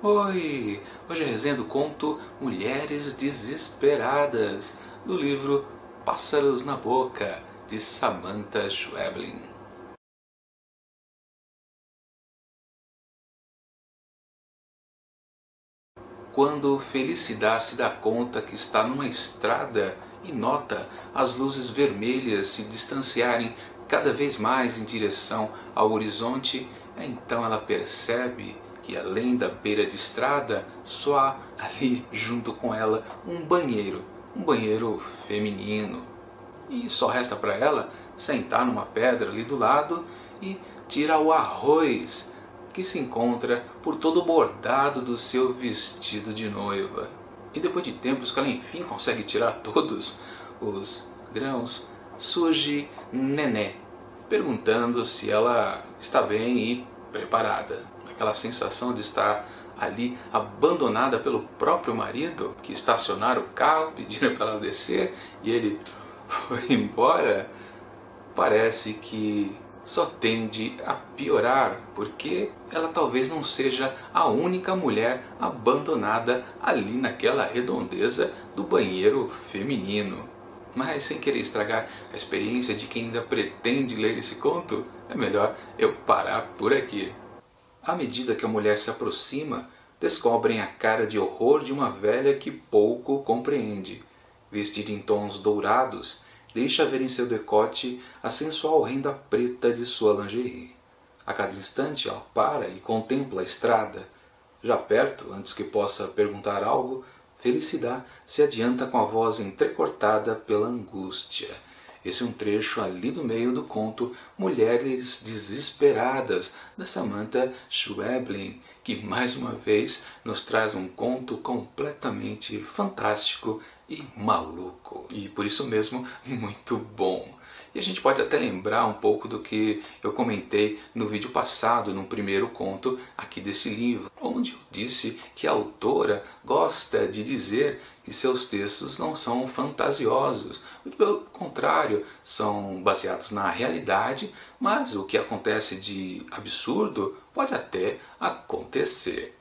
Oi! Hoje é a resenha do conto Mulheres Desesperadas, do livro Pássaros na Boca, de Samantha Schweblin. Quando Felicidade se dá conta que está numa estrada e nota as luzes vermelhas se distanciarem cada vez mais em direção ao horizonte, então ela percebe que além da beira de estrada, só há ali junto com ela um banheiro feminino. E só resta para ela sentar numa pedra ali do lado e tirar o arroz que se encontra por todo o bordado do seu vestido de noiva. E depois de tempos que ela enfim consegue tirar todos os grãos, surge Nené, perguntando se ela está bem e preparada. Aquela sensação de estar ali abandonada pelo próprio marido, que estacionaram o carro, pediram para ela descer e ele foi embora, parece que só tende a piorar, porque ela talvez não seja a única mulher abandonada ali naquela redondeza do banheiro feminino. Mas sem querer estragar a experiência de quem ainda pretende ler esse conto, é melhor eu parar por aqui. À medida que a mulher se aproxima, descobrem a cara de horror de uma velha que pouco compreende. Vestida em tons dourados, deixa ver em seu decote a sensual renda preta de sua lingerie. A cada instante ela para e contempla a estrada. Já perto, antes que possa perguntar algo, Felicidade se adianta com a voz entrecortada pela angústia. Esse é um trecho ali do meio do conto Mulheres Desesperadas, da Samantha Schweblin, que mais uma vez nos traz um conto completamente fantástico e maluco. E por isso mesmo, muito bom. E a gente pode até lembrar um pouco do que eu comentei no vídeo passado, no primeiro conto aqui desse livro, onde eu disse que a autora gosta de dizer que seus textos não são fantasiosos, muito pelo contrário, são baseados na realidade, mas o que acontece de absurdo pode até acontecer.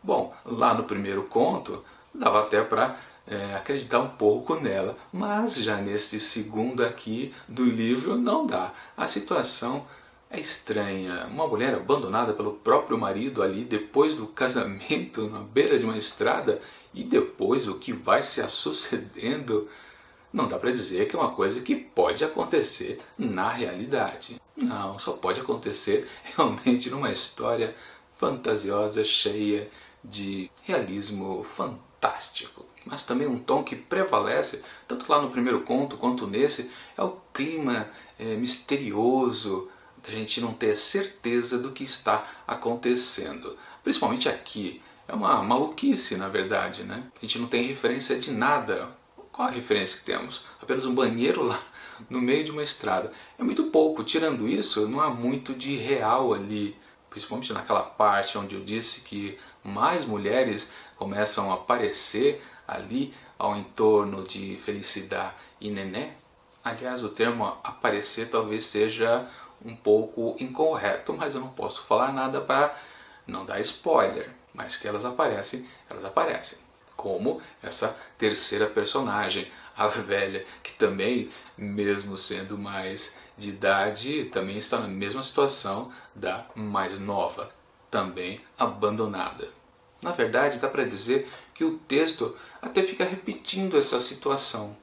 Bom, lá no primeiro conto, dava até para acreditar um pouco nela, mas já nesse segundo aqui do livro não dá. A situação é estranha. Uma mulher abandonada pelo próprio marido ali depois do casamento na beira de uma estrada e depois o que vai se sucedendo, não dá para dizer que é uma coisa que pode acontecer na realidade. Não, só pode acontecer realmente numa história fantasiosa, cheia de realismo fantástico. Mas também um tom que prevalece, tanto lá no primeiro conto quanto nesse, é o clima misterioso, da gente não ter certeza do que está acontecendo. Principalmente aqui, é uma maluquice na verdade, né? A gente não tem referência de nada. Qual a referência que temos? Apenas um banheiro lá no meio de uma estrada. É muito pouco, tirando isso, não há muito de real ali. Principalmente naquela parte onde eu disse que mais mulheres começam a aparecer ali ao entorno de Felicidade e Nené. Aliás, o termo aparecer talvez seja um pouco incorreto, mas eu não posso falar nada para não dar spoiler. Mas que elas aparecem, elas aparecem. Como essa terceira personagem, a velha, que também, mesmo sendo mais de idade, também está na mesma situação da mais nova, também abandonada. Na verdade, dá para dizer que o texto até fica repetindo essa situação.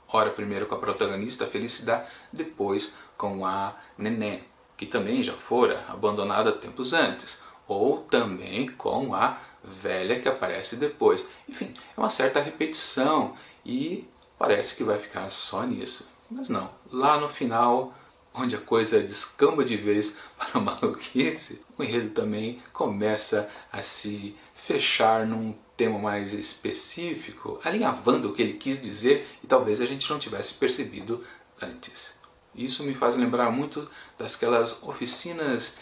Ora primeiro com a protagonista Felicidade, depois com a Nené, que também já fora abandonada tempos antes, ou também com a velha que aparece depois. Enfim, é uma certa repetição e parece que vai ficar só nisso. Mas não, lá no final, onde a coisa descamba de vez para a maluquice, o enredo também começa a se fechar num tema mais específico, alinhavando o que ele quis dizer e talvez a gente não tivesse percebido antes. Isso me faz lembrar muito daquelas oficinas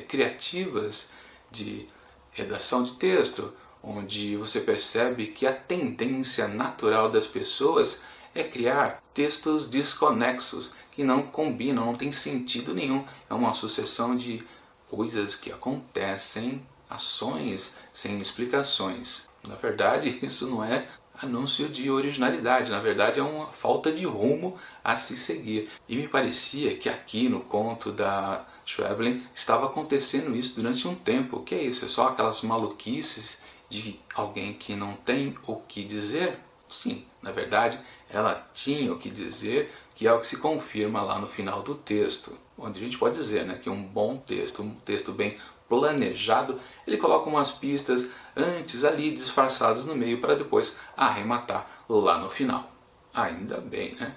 criativas de redação de texto, onde você percebe que a tendência natural das pessoas é criar textos desconexos, que não combinam, não tem sentido nenhum. É uma sucessão de coisas que acontecem ações sem explicações. Na verdade, isso não é anúncio de originalidade, na verdade é uma falta de rumo a se seguir. E me parecia que aqui no conto da Schweblin estava acontecendo isso durante um tempo. O que é isso? É só aquelas maluquices de alguém que não tem o que dizer? Sim, na verdade ela tinha o que dizer, que é o que se confirma lá no final do texto, onde a gente pode dizer, né, que um bom texto, um texto bem planejado, ele coloca umas pistas antes ali disfarçadas no meio para depois arrematar lá no final. Ainda bem, né?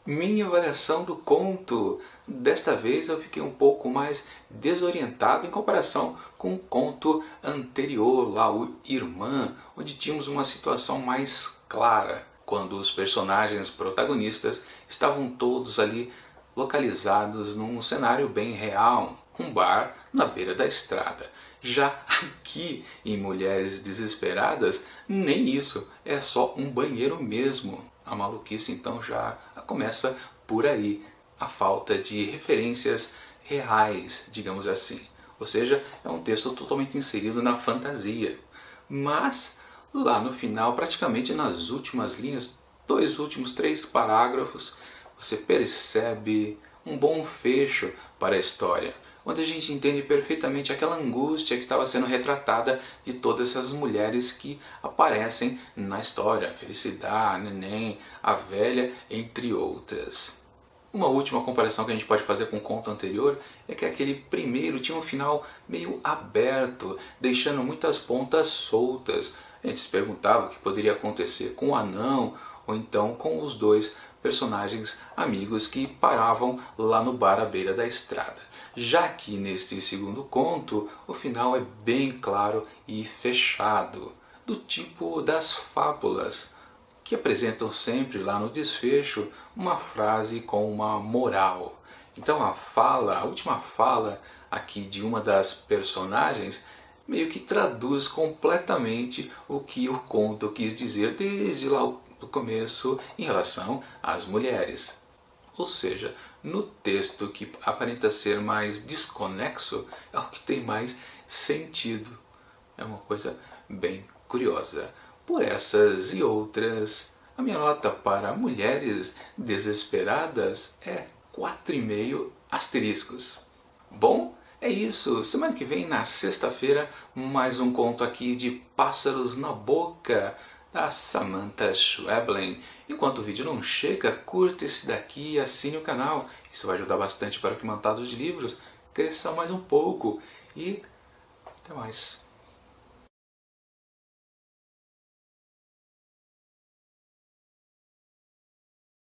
Minha avaliação do conto. Desta vez eu fiquei um pouco mais desorientado em comparação com o conto anterior, lá o Irmã, onde tínhamos uma situação mais clara, quando os personagens protagonistas estavam todos ali localizados num cenário bem real, um bar na beira da estrada. Já aqui, em Mulheres Desesperadas, nem isso, é só um banheiro mesmo. A maluquice então já começa por aí, a falta de referências reais, digamos assim. Ou seja, é um texto totalmente inserido na fantasia. Mas, lá no final, praticamente nas últimas linhas, dois últimos 3 parágrafos, você percebe um bom fecho para a história, onde a gente entende perfeitamente aquela angústia que estava sendo retratada de todas essas mulheres que aparecem na história, a Felicidade, a Neném, a Velha, entre outras. Uma última comparação que a gente pode fazer com o conto anterior é que aquele primeiro tinha um final meio aberto, deixando muitas pontas soltas. A gente se perguntava o que poderia acontecer com o anão ou então com os dois personagens amigos que paravam lá no bar à beira da estrada. Já que neste segundo conto, o final é bem claro e fechado, do tipo das fábulas, que apresentam sempre lá no desfecho uma frase com uma moral. Então a última fala aqui de uma das personagens meio que traduz completamente o que o conto quis dizer desde lá do começo em relação às mulheres. Ou seja, no texto que aparenta ser mais desconexo é o que tem mais sentido. É uma coisa bem curiosa. Por essas e outras, a minha nota para Mulheres Desesperadas é 4,5 asteriscos. Bom, é isso. Semana que vem, na sexta-feira, mais um conto aqui de Pássaros na Boca, da Samantha Schweblin. Enquanto o vídeo não chega, curta esse daqui e assine o canal. Isso vai ajudar bastante para que o Mantados de Livros cresça mais um pouco. E até mais.